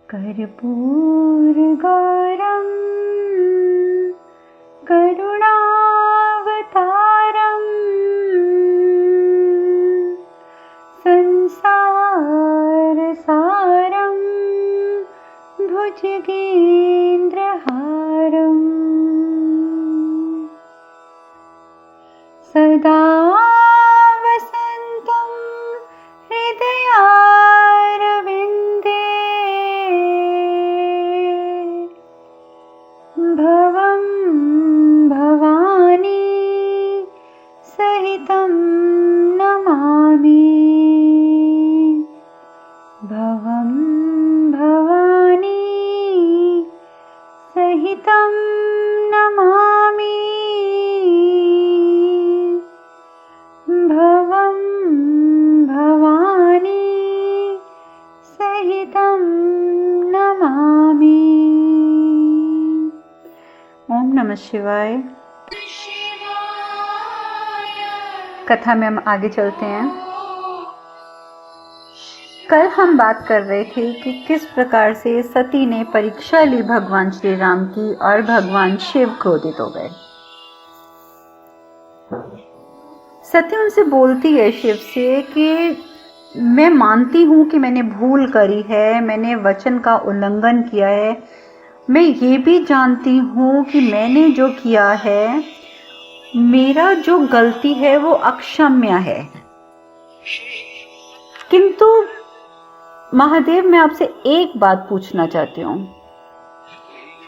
कर्पूरगौरं करुणावतारं संसारसारं भुजगेन्द्रहारं सदा वसन्तं हृदयारविन्दे भवं भवानी सहितं नमामि। भवं भवानी सहितं नमामि। भवं भवानी सहितं नमामि। ओम नमः शिवाय। कथा में हम आगे चलते हैं। कल हम बात कर रहे थे कि किस प्रकार से सती ने परीक्षा ली भगवान श्री राम की और भगवान शिव क्रोधित हो गए। सती उनसे बोलती है शिव से कि मैं मानती हूँ कि मैंने भूल करी है, मैंने वचन का उल्लंघन किया है, मैं ये भी जानती हूँ कि मैंने जो किया है, मेरा जो गलती है वो अक्षम्य है। किंतु महादेव, मैं आपसे एक बात पूछना चाहती हूँ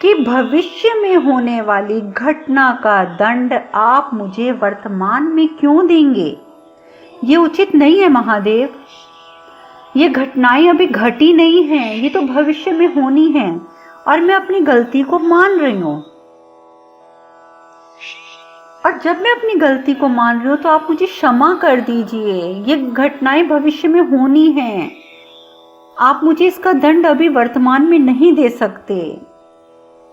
कि भविष्य में होने वाली घटना का दंड आप मुझे वर्तमान में क्यों देंगे? ये उचित नहीं है महादेव। ये घटनाएं अभी घटी नहीं हैं, ये तो भविष्य में होनी है और मैं अपनी गलती को मान रही हूँ। और जब मैं अपनी गलती को मान रही हूँ तो आप मुझे क्षमा कर दीजिए। ये घटनाएं भविष्य में होनी हैं, आप मुझे इसका दंड अभी वर्तमान में नहीं दे सकते।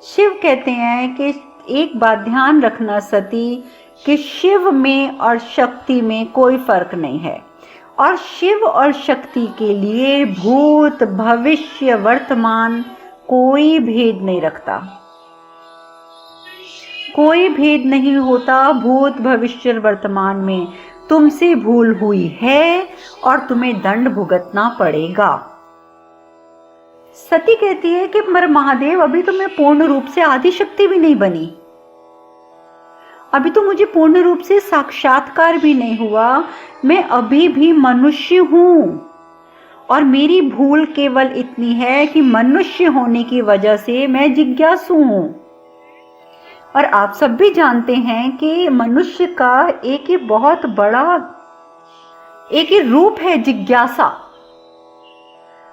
शिव कहते हैं कि एक बात ध्यान रखना सती, कि शिव में और शक्ति में कोई फर्क नहीं है और शिव और शक्ति के लिए भूत भविष्य वर्तमान कोई भेद नहीं रखता। कोई भेद नहीं होता भूत भविष्य वर्तमान में। तुमसे भूल हुई है और तुम्हें दंड भुगतना पड़ेगा। सती कहती है कि मर महादेव, अभी तो मैं पूर्ण रूप से आदिशक्ति भी नहीं बनी, अभी तो मुझे पूर्ण रूप से साक्षात्कार भी नहीं हुआ, मैं अभी भी मनुष्य हूं और मेरी भूल केवल इतनी है कि मनुष्य होने की वजह से मैं जिज्ञासु हूं। और आप सब भी जानते हैं कि मनुष्य का एक ही बहुत बड़ा एक ही रूप है, जिज्ञासा।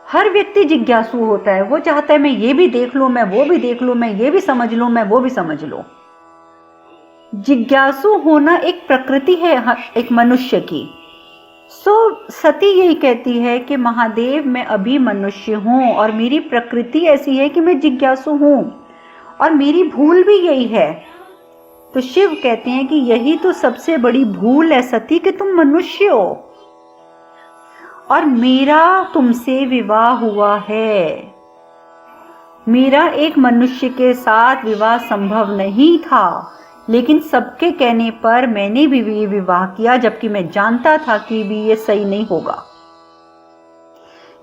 हर व्यक्ति जिज्ञासु होता है, वो चाहता है मैं ये भी देख लूं, मैं वो भी देख लूं, मैं ये भी समझ लूं, मैं वो भी समझ लूं। जिज्ञासु होना एक प्रकृति है एक मनुष्य की। सती यही कहती है कि महादेव, मैं अभी मनुष्य हूं और मेरी प्रकृति ऐसी है कि मैं जिज्ञासु हूं और मेरी भूल भी यही है। तो शिव कहते हैं कि यही तो सबसे बड़ी भूल है सती, कि तुम मनुष्य हो और मेरा तुमसे विवाह हुआ है। मेरा एक मनुष्य के साथ विवाह संभव नहीं था, लेकिन सबके कहने पर मैंने भी ये विवाह किया, जबकि मैं जानता था कि भी ये सही नहीं होगा।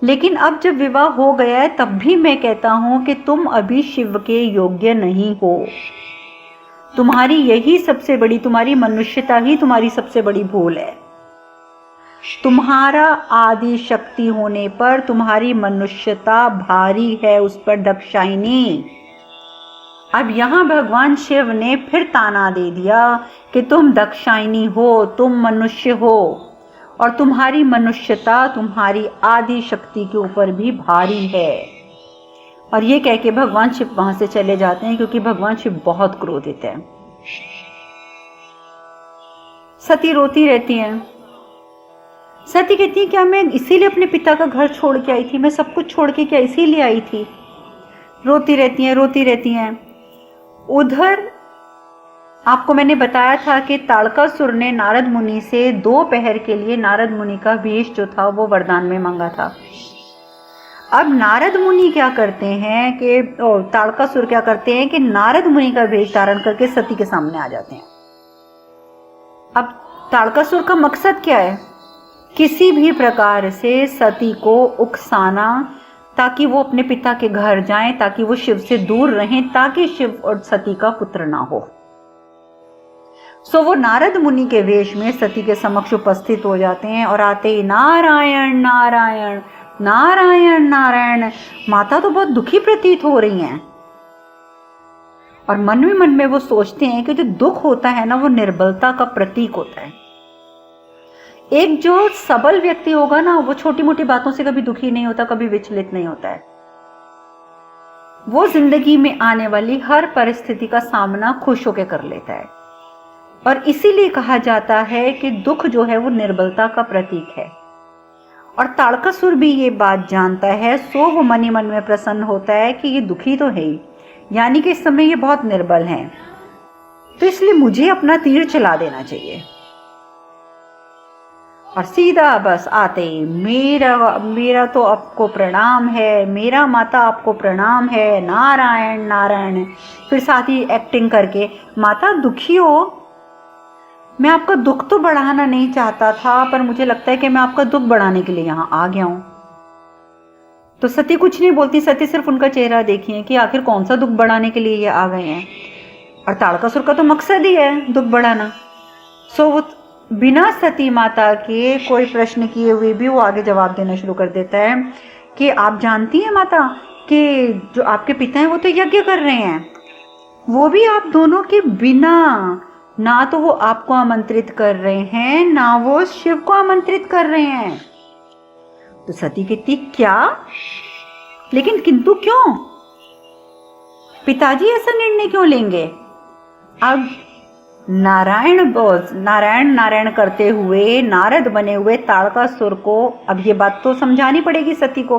लेकिन अब जब विवाह हो गया है तब भी मैं कहता हूं कि तुम अभी शिव के योग्य नहीं हो। तुम्हारी यही सबसे बड़ी, तुम्हारी मनुष्यता ही तुम्हारी सबसे बड़ी भूल है। तुम्हारा आदि शक्ति होने पर तुम्हारी मनुष्यता भारी है उस पर दक्षायनी। अब यहाँ भगवान शिव ने फिर ताना दे दिया कि तुम दक्षायनी हो, तुम मनुष्य हो और तुम्हारी मनुष्यता तुम्हारी आदि शक्ति के ऊपर भी भारी है। और ये कह के भगवान शिव वहां से चले जाते हैं, क्योंकि भगवान शिव बहुत क्रोधित है। सती रोती रहती हैं। सती कहती है, क्या मैं इसीलिए अपने पिता का घर छोड़ के आई थी? मैं सब कुछ छोड़ के क्या इसीलिए आई थी? रोती रहती हैं, रोती रहती हैं। उधर आपको मैंने बताया था कि ताड़कासुर ने नारद मुनि से 2 पहर के लिए नारद मुनि का वेश जो था वो वरदान में मांगा था। अब नारद मुनि क्या करते हैं कि ताड़कासुर क्या करते हैं कि नारद मुनि का वेश धारण करके सती के सामने आ जाते हैं। अब ताड़कासुर का मकसद क्या है? किसी भी प्रकार से सती को उकसाना, ताकि वो अपने पिता के घर जाएं, ताकि वो शिव से दूर रहें, ताकि शिव और सती का पुत्र ना हो। सो वो नारद मुनि के वेश में सती के समक्ष उपस्थित हो जाते हैं और आते ही नारायण नारायण नारायण नारायण। माता तो बहुत दुखी प्रतीत हो रही हैं और मन में वो सोचते हैं कि जो दुख होता है ना, वो निर्बलता का प्रतीक होता है। एक जो सबल व्यक्ति होगा ना, वो छोटी मोटी बातों से कभी दुखी नहीं होता, कभी विचलित नहीं होता है। वो जिंदगी में आने वाली हर परिस्थिति का सामना खुश होकर कर लेता है और इसीलिए कहा जाता है कि दुख जो है वो निर्बलता का प्रतीक है। और ताड़कासुर भी ये बात जानता है, सो वो मन ही मन में प्रसन्न होता है कि ये दुखी तो है ही, यानी कि इस समय ये बहुत निर्बल हैं, तो इसलिए मुझे अपना तीर चला देना चाहिए। और सीधा बस आते ही मेरा तो आपको प्रणाम है, मेरा माता आपको प्रणाम है, नारायण नारायण। फिर साथ ही एक्टिंग करके, माता दुखी हो, मैं आपका दुख तो बढ़ाना नहीं चाहता था, पर मुझे लगता है कि मैं आपका दुख बढ़ाने के लिए यहां आ गया हूं। तो सती कुछ नहीं बोलती, सती सिर्फ उनका चेहरा देखिए कि आखिर कौन सा दुख बढ़ाने के लिए ये आ गए हैं। और ताड़कासुर का तो मकसद ही है दुख बढ़ाना। सो वो बिना सती माता के कोई प्रश्न किए हुए भी वो आगे जवाब देना शुरू कर देता है कि आप जानती हैं माता कि जो आपके पिता हैं वो तो यज्ञ कर रहे हैं, वो भी आप दोनों के बिना। ना तो वो आपको आमंत्रित कर रहे हैं, ना वो शिव को आमंत्रित कर रहे हैं। तो सती कहती क्या? लेकिन किंतु क्यों? पिताजी ऐसा निर्णय क्यों लेंगे? अब नारायण नारायण करते हुए नारद बने हुए ताड़कासुर को अब ये बात तो समझानी पड़ेगी सती को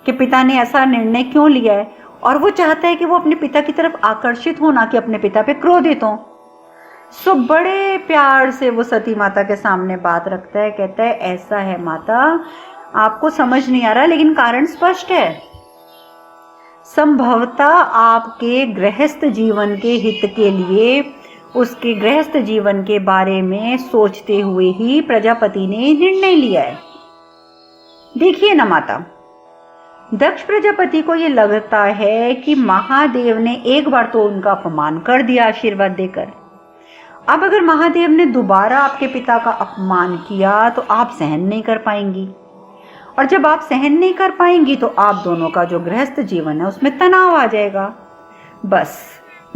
कि पिता ने ऐसा निर्णय क्यों लिया है, और वो चाहता है कि वो अपने पिता की तरफ आकर्षित हो, ना कि अपने पिता पे क्रोधित हो। सो बड़े प्यार से वो सती माता के सामने बात रखता है, कहता है ऐसा है माता, आपको समझ नहीं आ रहा, लेकिन कारण स्पष्ट है। संभवतः आपके गृहस्थ जीवन के हित के लिए, उसके गृहस्थ जीवन के बारे में सोचते हुए ही प्रजापति ने निर्णय लिया है। देखिए ना माता, दक्ष प्रजापति को ये लगता है कि महादेव ने एक बार तो उनका अपमान कर दिया आशीर्वाद देकर। अब अगर महादेव ने दोबारा आपके पिता का अपमान किया तो आप सहन नहीं कर पाएंगी, और जब आप सहन नहीं कर पाएंगी तो आप दोनों का जो गृहस्थ जीवन है उसमें तनाव आ जाएगा। बस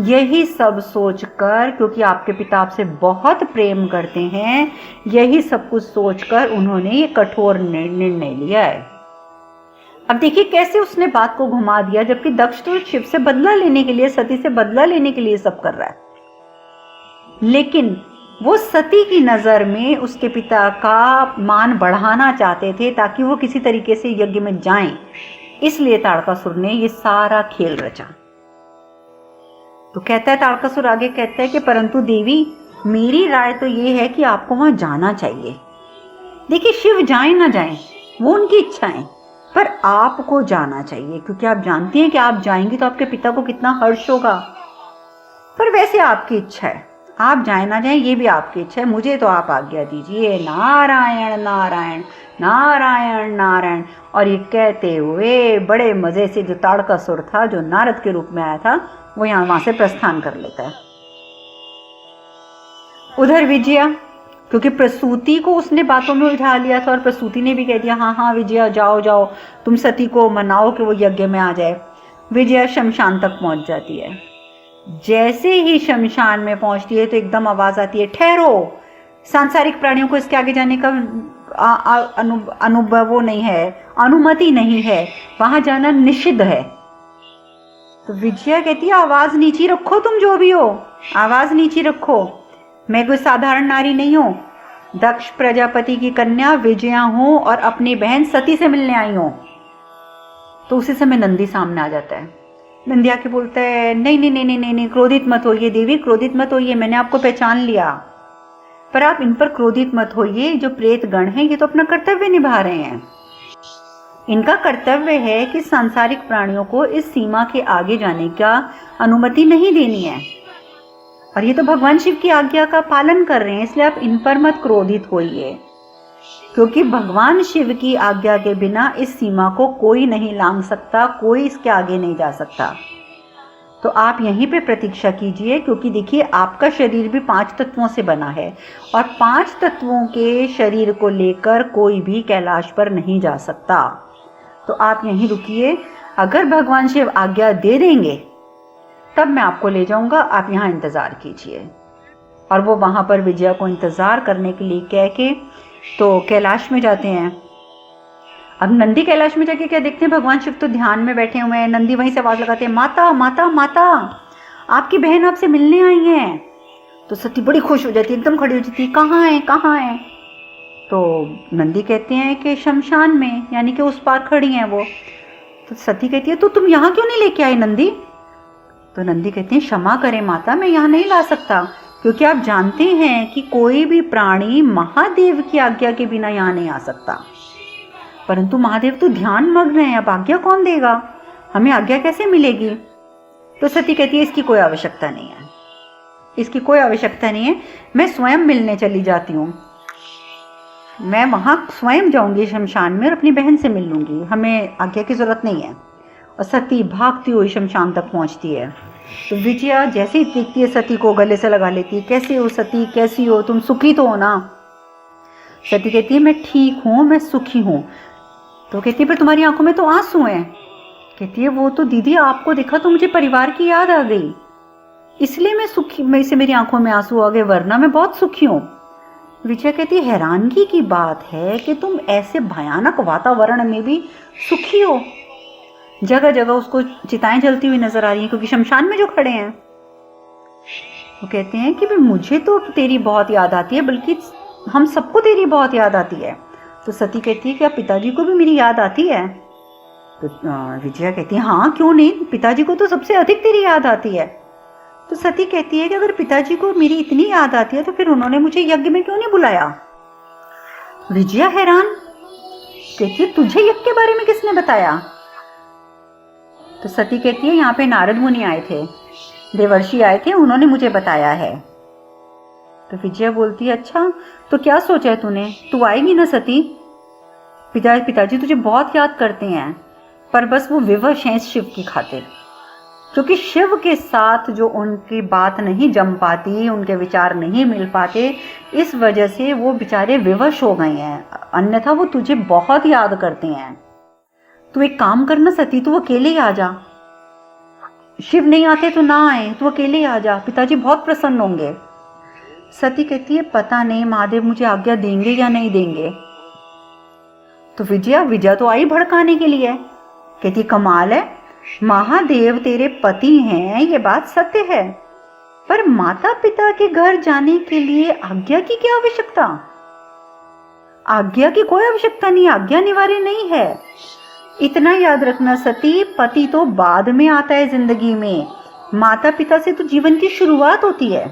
यही सब सोचकर, क्योंकि आपके पिता आपसे बहुत प्रेम करते हैं, यही सब कुछ सोचकर उन्होंने ये कठोर निर्णय लिया है। अब देखिए कैसे उसने बात को घुमा दिया, जबकि दक्ष तो शिव से बदला लेने के लिए, सती से बदला लेने के लिए सब कर रहा है, लेकिन वो सती की नजर में उसके पिता का मान बढ़ाना चाहते थे ताकि वो किसी तरीके से यज्ञ में जाएं। इसलिए ताड़कासुर ने ये सारा खेल रचा। तो कहता है ताड़कासुर आगे कहता है कि परंतु देवी, मेरी राय तो ये है कि आपको वहां जाना चाहिए। देखिए शिव जाए ना जाए वो उनकी इच्छा है, पर आपको जाना चाहिए, क्योंकि आप जानती हैं कि आप जाएंगी तो आपके पिता को कितना हर्ष होगा। पर वैसे आपकी इच्छा है, आप जाए ना जाए ये भी आपकी इच्छा है, मुझे तो आप आज्ञा दीजिए। नारायण नारायण नारायण नारायण। और ये कहते हुए बड़े मजे से जो ताड़कासुर था, जो नारद के रूप में आया था, वो वहां से प्रस्थान कर लेता है। उधर विजया, क्योंकि प्रसूति को उसने बातों में उठा लिया था और प्रसूति ने भी कह दिया हाँ हाँ विजया जाओ जाओ, तुम सती को मनाओ कि वो यज्ञ में आ जाए। विजया शमशान तक पहुंच जाती है। जैसे ही शमशान में पहुंचती है तो एकदम आवाज आती है, ठहरो, सांसारिक प्राणियों को इसके आगे जाने का अनुभव नहीं है, अनुमति नहीं है, वहां जाना निषिद्ध है। तो विजया कहती है आवाज नीची रखो, तुम जो भी हो आवाज नीची रखो, मैं कोई साधारण नारी नहीं हूं, दक्ष प्रजापति की कन्या विजया हूं और अपनी बहन सती से मिलने आई हूं। तो उसी समय नंदी सामने आ जाता है। नंदी आके बोलता है नहीं नहीं नहीं नहीं नहीं, नहीं क्रोधित मत होइए देवी, क्रोधित मत होइए, मैंने आपको पहचान लिया, पर आप इन पर क्रोधित मत होइए, जो प्रेत गण हैं ये तो अपना कर्तव्य निभा रहे हैं। इनका कर्तव्य है कि सांसारिक प्राणियों को इस सीमा के आगे जाने का अनुमति नहीं देनी है। और ये तो भगवान शिव की आज्ञा का पालन कर रहे हैं, इसलिए आप इन पर मत क्रोधित होइए, क्योंकि भगवान शिव की आज्ञा के बिना इस सीमा को कोई नहीं लांघ सकता, कोई इसके आगे नहीं जा सकता। तो आप यहीं पे प्रतीक्षा कीजिए, क्योंकि देखिए आपका शरीर भी 5 तत्वों से बना है और 5 तत्वों के शरीर को लेकर कोई भी कैलाश पर नहीं जा सकता। तो आप यहीं रुकिए, अगर भगवान शिव आज्ञा दे देंगे तब मैं आपको ले जाऊंगा, आप यहाँ इंतज़ार कीजिए। और वो वहाँ पर विजया को इंतज़ार करने के लिए कह के तो कैलाश में जाते हैं। अब नंदी कैलाश में जाके क्या देखते हैं, भगवान शिव तो ध्यान में बैठे हुए हैं। नंदी वहीं से आवाज़ लगाते हैं, माता माता माता, आपकी बहन आपसे मिलने आई है। तो सती बड़ी खुश हो जाती है, एकदम खड़ी हो जाती है, कहाँ है कहाँ है। तो नंदी कहते हैं कि शमशान में, यानी कि उस पार खड़ी हैं वो। तो सती कहती है, तो तुम यहाँ क्यों नहीं लेके आई नंदी। तो नंदी कहते हैं, क्षमा करें माता, मैं यहाँ नहीं ला सकता, क्योंकि आप जानते हैं कि कोई भी प्राणी महादेव की आज्ञा के बिना यहाँ नहीं आ सकता। परंतु महादेव तो ध्यान मग्न है, अब आज्ञा कौन देगा, हमें आज्ञा कैसे मिलेगी। तो सती कहती है, इसकी कोई आवश्यकता नहीं है, इसकी कोई आवश्यकता नहीं है, मैं स्वयं मिलने चली जाती हूँ, मैं वहाँ स्वयं जाऊंगी शमशान में और अपनी बहन से मिल लूंगी, हमें आज्ञा की जरूरत नहीं है। और सती भागती हुई शमशान तक पहुँचती है। तो विजया जैसे ही देखती है सती को, गले से लगा लेती है, कैसे हो सती, कैसी हो तुम, सुखी तो हो ना। सती कहती है, मैं ठीक हूँ, मैं सुखी हूँ। तो कहती है, पर तुम्हारी आंखों में तो आंसू हैं। कहती है, वो तो दीदी आपको देखा तो मुझे परिवार की याद आ गई, इसलिए मैं सुखी, मेरी आंखों में आंसू आ गए, वरना मैं बहुत सुखी हूँ। विजया कहती है, हैरानगी की बात है कि तुम ऐसे भयानक वातावरण में भी सुखी हो। जगह जगह उसको चिताएं जलती हुई नजर आ रही हैं, क्योंकि शमशान में जो खड़े हैं। वो कहते हैं कि मुझे तो तेरी बहुत याद आती है, बल्कि हम सबको तेरी बहुत याद आती है। तो सती कहती है, क्या पिताजी को भी मेरी याद आती है। तो विजया कहती है, हाँ क्यों नहीं, पिताजी को तो सबसे अधिक तेरी याद आती है। तो सती कहती है कि अगर पिताजी को मेरी इतनी याद आती है तो फिर उन्होंने मुझे यज्ञ में क्यों नहीं बुलाया। विजया हैरान, कहती है, तुझे यज्ञ के बारे में किसने बताया। तो सती कहती है, यहाँ पे नारद मुनि आए थे, देवर्षि आए थे, उन्होंने मुझे बताया है। तो विजया बोलती है, अच्छा तो क्या सोचा है तूने, तू आएगी ना सती। पिताजी तुझे बहुत याद करते हैं, पर बस वो विवश हैं शिव की खातिर, क्योंकि शिव के साथ जो उनकी बात नहीं जम पाती, उनके विचार नहीं मिल पाते, इस वजह से वो बेचारे विवश हो गए हैं, अन्यथा वो तुझे बहुत याद करते हैं। तू एक काम करना सती, तू अकेले ही आ जा, शिव नहीं आते तो ना आए, तू अकेले ही आ जा, पिताजी बहुत प्रसन्न होंगे। सती कहती है, पता नहीं महादेव मुझे आज्ञा देंगे या नहीं देंगे। तो विजया तो आई भड़काने के लिए, कहती कमाल है, महादेव तेरे पति हैं, ये बात सत्य है, पर माता पिता के घर जाने के लिए आज्ञा की क्या आवश्यकता। आज्ञा की कोई आवश्यकता नहीं, आज्ञा निवार्य नहीं है। इतना याद रखना सती, पति तो बाद में आता है जिंदगी में, माता पिता से तो जीवन की शुरुआत होती है।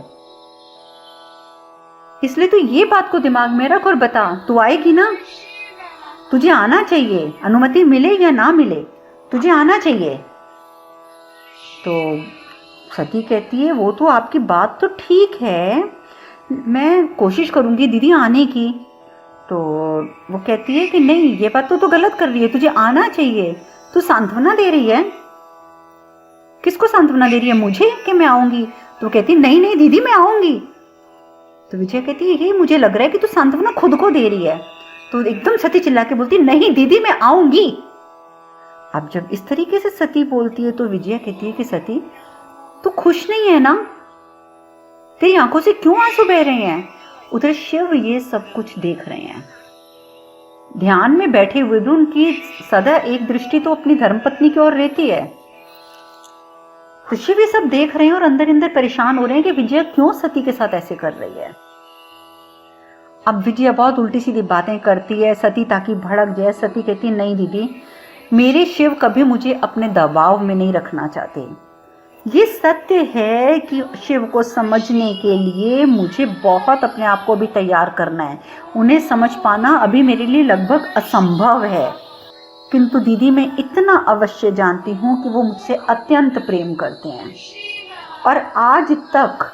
इसलिए तू ये बात को दिमाग में रख और बता, तू आएगी ना, तुझे आना चाहिए, अनुमति मिले या ना मिले तुझे आना चाहिए। तो सती कहती है, वो तो आपकी बात तो ठीक है, मैं कोशिश करूंगी दीदी आने की। तो वो कहती है कि नहीं, ये बात तो गलत कर रही है, तुझे आना चाहिए, तू सांत्वना दे रही है। किसको सांत्वना दे रही है, मुझे, कि मैं आऊंगी। तो कहती नहीं नहीं दीदी मैं आऊंगी। तो विजया कहती है, ये मुझे लग रहा है कि तू सांत्वना खुद को दे रही है। तो एकदम सती चिल्ला के बोलती, नहीं दीदी मैं आऊंगी। अब जब इस तरीके से सती बोलती है तो विजया कहती है कि सती तू खुश नहीं है ना, तेरी आंखों से क्यों आंसू बह रहे हैं। उधर शिव ये सब कुछ देख रहे हैं, ध्यान में बैठे हुए भी उनकी सदा एक दृष्टि तो अपनी धर्मपत्नी की ओर रहती है। तो शिव ये सब देख रहे हैं और अंदर अंदर परेशान हो रहे हैं कि विजया क्यों सती के साथ ऐसे कर रही है। अब विजया बहुत उल्टी सीधी बातें करती है सती ताकि भड़क जाए। सती कहती है, नहीं दीदी, मेरे शिव कभी मुझे अपने दबाव में नहीं रखना चाहते। ये सत्य है कि शिव को समझने के लिए मुझे बहुत अपने आप को भी तैयार करना है, उन्हें समझ पाना अभी मेरे लिए लगभग असंभव है, किंतु दीदी मैं इतना अवश्य जानती हूँ कि वो मुझसे अत्यंत प्रेम करते हैं, और आज तक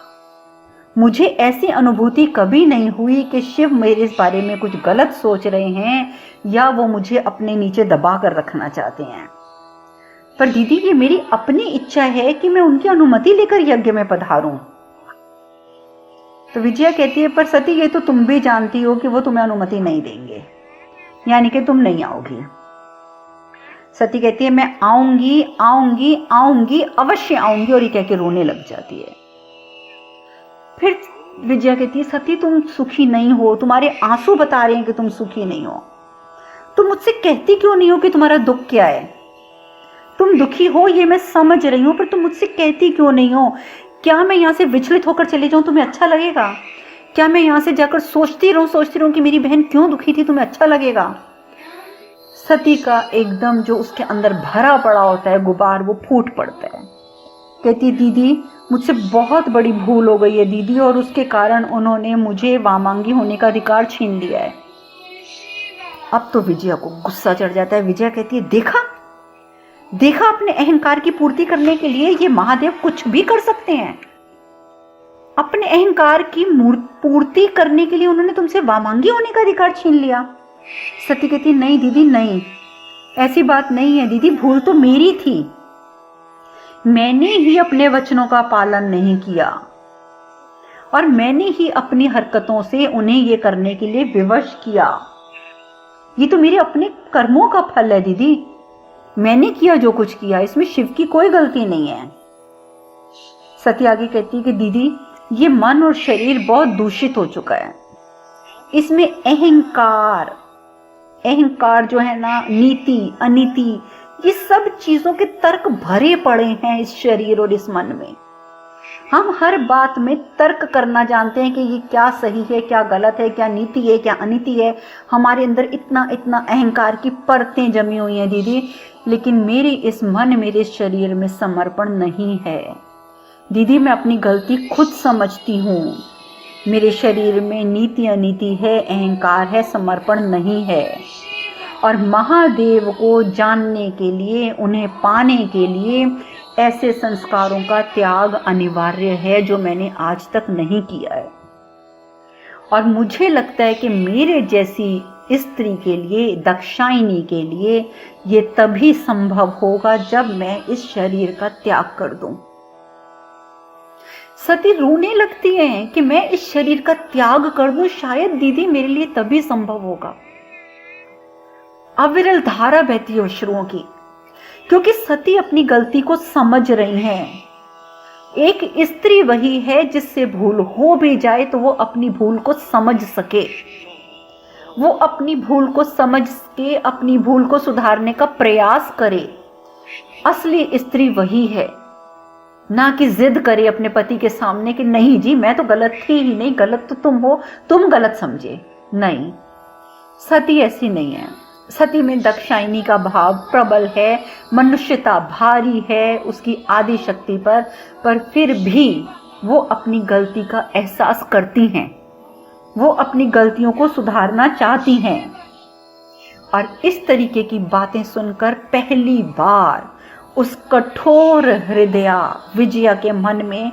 मुझे ऐसी अनुभूति कभी नहीं हुई कि शिव मेरे इस बारे में कुछ गलत सोच रहे हैं या वो मुझे अपने नीचे दबा कर रखना चाहते हैं। पर दीदी ये मेरी अपनी इच्छा है कि मैं उनकी अनुमति लेकर यज्ञ में पधारूं। तो विजया कहती है, पर सती ये तो तुम भी जानती हो कि वो तुम्हें अनुमति नहीं देंगे, यानी कि तुम नहीं आओगी। सती कहती है, मैं आऊंगी आऊंगी आऊंगी, अवश्य आऊंगी, और ये कह के रोने लग जाती है। फिर विजया कहती है, सती तुम सुखी नहीं हो, तुम्हारे आंसू बता रहे हैं कि तुम सुखी नहीं हो। तुम मुझसे कहती क्यों नहीं हो कि तुम्हारा दुख क्या है? तुम दुखी हो ये मैं समझ रही हूं, पर तुम मुझसे कहती क्यों नहीं हो? क्या मैं यहाँ से विचलित होकर चली जाऊं, तुम्हें अच्छा लगेगा? क्या मैं यहाँ से जाकर सोचती रहूं कि मेरी बहन क्यों दुखी थी, तुम्हें अच्छा लगेगा? सती का एकदम जो उसके अंदर भरा पड़ा होता है गुबार, वो फूट पड़ता है। कहती, दीदी मुझसे बहुत बड़ी भूल हो गई है दीदी, और उसके कारण उन्होंने मुझे वामांगी होने का अधिकार छीन लिया है। अब तो विजया को गुस्सा चढ़ जाता है। विजया कहती है, देखा अपने अहंकार की पूर्ति करने के लिए ये महादेव कुछ भी कर सकते हैं। अपने अहंकार की पूर्ति करने के लिए उन्होंने तुमसे वामांगी होने का अधिकार छीन लिया। सती कहती, नहीं दीदी नहीं, ऐसी बात नहीं है दीदी, भूल तो मेरी थी, मैंने ही अपने वचनों का पालन नहीं किया, और मैंने ही अपनी हरकतों से उन्हें ये करने के लिए विवश किया। ये तो मेरे अपने कर्मों का फल है दीदी, मैंने किया जो कुछ किया, इसमें शिव की कोई गलती नहीं है। सती आगे कहती है कि दीदी ये मन और शरीर बहुत दूषित हो चुका है, इसमें अहंकार जो है ना, नीति अनीति, ये सब चीजों के तर्क भरे पड़े हैं इस शरीर और इस मन में। हम हर बात में तर्क करना जानते हैं कि ये क्या सही है, क्या गलत है, क्या नीति है, क्या अनीति है। हमारे अंदर इतना इतना अहंकार की परतें जमी हुई हैं दीदी, लेकिन मेरे इस मन, मेरे शरीर में समर्पण नहीं है दीदी। मैं अपनी गलती खुद समझती हूँ, मेरे शरीर में नीति अनीति है, अहंकार है, समर्पण नहीं है। और महादेव को जानने के लिए, उन्हें पाने के लिए ऐसे संस्कारों का त्याग अनिवार्य है जो मैंने आज तक नहीं किया है। और मुझे लगता है कि मेरे जैसी स्त्री के लिए, दाक्षायणी के लिए, ये तभी संभव होगा जब मैं इस शरीर का त्याग कर दूं। सती रोने लगती है कि मैं इस शरीर का त्याग कर दूं, शायद दीदी मेरे लिए तभी संभव होगा। अविरल धारा बहती है अश्रुओं की, क्योंकि सती अपनी गलती को समझ रही हैं। एक स्त्री वही है जिससे भूल हो भी जाए तो वो अपनी भूल को समझ सके, वो अपनी भूल को समझ के अपनी भूल को सुधारने का प्रयास करे। असली स्त्री वही है, ना कि जिद करे अपने पति के सामने कि नहीं जी मैं तो गलत थी ही नहीं, गलत तो तुम हो, तुम गलत समझे। नहीं, सती ऐसी नहीं है। सती में दाक्षायणी का भाव प्रबल है, मनुष्यता भारी है उसकी आदि शक्ति पर फिर भी वो अपनी गलती का एहसास करती हैं, वो अपनी गलतियों को सुधारना चाहती हैं। और इस तरीके की बातें सुनकर पहली बार उस कठोर हृदया विजया के मन में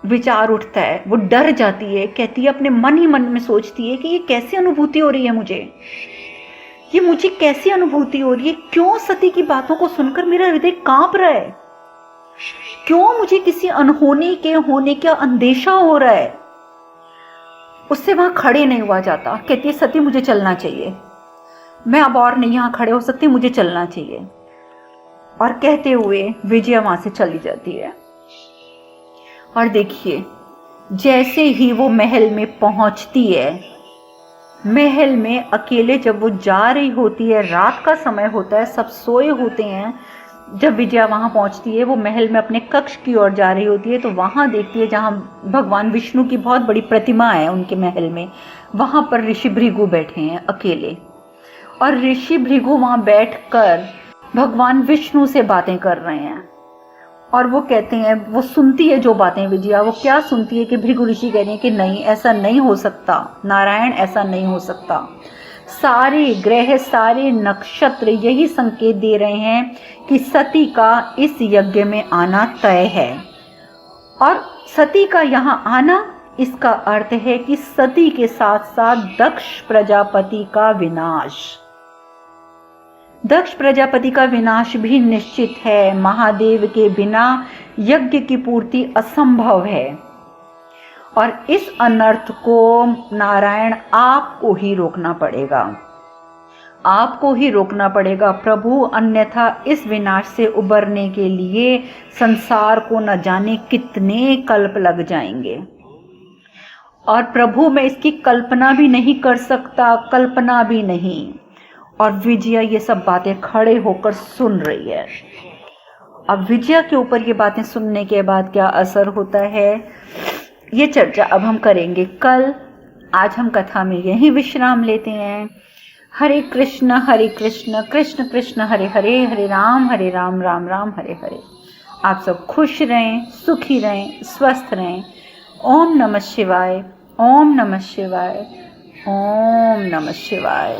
विचार उठता है। वो डर जाती है, कहती है, अपने मन ही मन में सोचती है कि ये कैसी अनुभूति हो रही है मुझे कैसी अनुभूति हो रही है? क्यों सती की बातों को सुनकर मेरा हृदय कांप रहा है? क्यों मुझे किसी अनहोनी के होने का अंदेशा हो रहा है? उससे वहां खड़े नहीं हुआ जाता। कहती है, सती मुझे चलना चाहिए, मैं अब और नहीं यहां खड़े हो सकती, मुझे चलना चाहिए। और कहते हुए विजया वहां से चली जाती है। और देखिए, जैसे ही वो महल में पहुंचती है, महल में अकेले जब वो जा रही होती है, रात का समय होता है, सब सोए होते हैं। जब विजया वहां पहुंचती है, वो महल में अपने कक्ष की ओर जा रही होती है, तो वहां देखती है जहां भगवान विष्णु की बहुत बड़ी प्रतिमा है उनके महल में, वहां पर ऋषि भृगु बैठे हैं अकेले। और ऋषि भृगु वहां बैठकर भगवान विष्णु से बातें कर रहे हैं। और वो कहते हैं, वो सुनती है जो बातें विजया, वो क्या सुनती है कि भृगु ऋषि कह रहे हैं कि नहीं, ऐसा नहीं हो सकता नारायण, ऐसा नहीं हो सकता। सारे ग्रह, सारे नक्षत्र यही संकेत दे रहे हैं कि सती का इस यज्ञ में आना तय है। और सती का यहाँ आना, इसका अर्थ है कि सती के साथ साथ दक्ष प्रजापति का विनाश। दक्ष प्रजापति का विनाश भी निश्चित है। महादेव के बिना यज्ञ की पूर्ति असंभव है और इस अनर्थ को नारायण आपको ही रोकना पड़ेगा, आपको ही रोकना पड़ेगा प्रभु, अन्यथा इस विनाश से उबरने के लिए संसार को न जाने कितने कल्प लग जाएंगे। और प्रभु मैं इसकी कल्पना भी नहीं कर सकता, कल्पना भी नहीं। और विजया ये सब बातें खड़े होकर सुन रही है। अब विजया के ऊपर ये बातें सुनने के बाद क्या असर होता है, ये चर्चा अब हम करेंगे कल। आज हम कथा में यहीं विश्राम लेते हैं। हरे कृष्ण कृष्ण कृष्ण हरे हरे, हरे राम राम राम हरे हरे। आप सब खुश रहें, सुखी रहें, स्वस्थ रहें। ओम नमः शिवाय, ओम नमः शिवाय, ओम नमः शिवाय।